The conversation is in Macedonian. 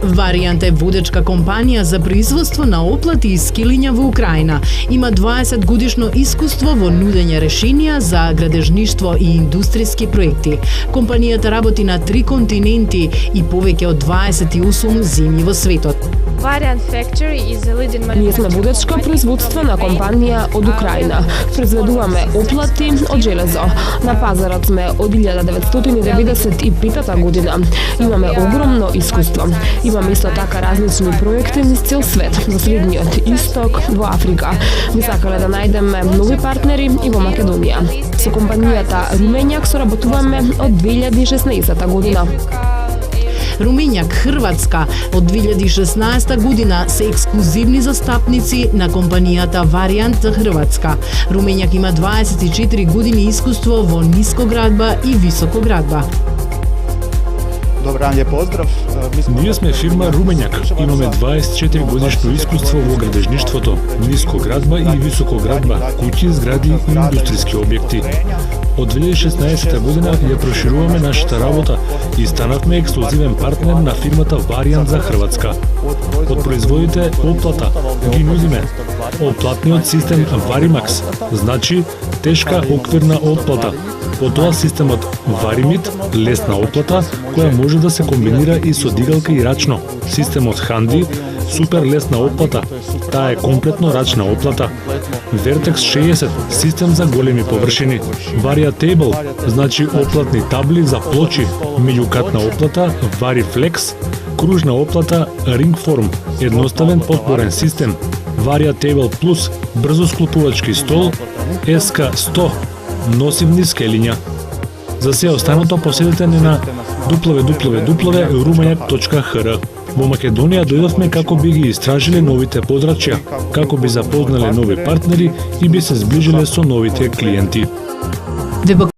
Варијант е водечка компанија за производство на оплати и скилиња во Украина. Има 20 годишно искуство во нудење решенија за градежништво и индустријски проекти. Компанијата работи на 3 континенти и повеќе од 28 земји во светот. Ние сме водечка производствена компанија од Украина. Произведуваме оплати од железо. На пазарот сме од 1995 година. Имаме огромно искуство. Имаме исто така различни проекти низ цел свет, во Средниот Исток, во Африка. Би сакале да најдеме нови партнери и во Македонија. Со компанијата Руменјак соработуваме од 2016 година. Руменјак Хрватска од 2016 година се ексклузивни застапници на компанијата Варијант за Хрватска. Руменјак има 24 години искуство во нискоградба и високоградба. Добар ден, леп поздрав. Ние сме фирма Руменјак. Имаме 24 годишно искуство во градежништвото, нискоградба и високоградба, куќи, згради и индустријски објекти. Од 2016 година ја прошируваме нашата работа и станавме ексклузивен партнер на фирмата Варијант за Хрватска. Од производите оплата ги нудиме оплатниот систем Варимакс, значи тешка оквирна оплата. Потоа системот Варимит, лесна оплата, која може да се комбинира и со дигалка и рачно. Системот Ханди, супер лесна оплата, таа е комплетно рачна оплата. Vertex 60, систем за големи површини. Variatable, значи оплатни табли за плочи. Меѓукатна оплата Variflex, кружна оплата Ringform, едноставен подпорен систем. Variatable Plus, брзо склопувачки стол SK100, носивни скелиња. За се останато поседете на www.rumenjak.hr. Во Македонија дојдовме како би ги истражиле новите подрачја, како би запознале нови партнери и би се зближиле со новите клиенти.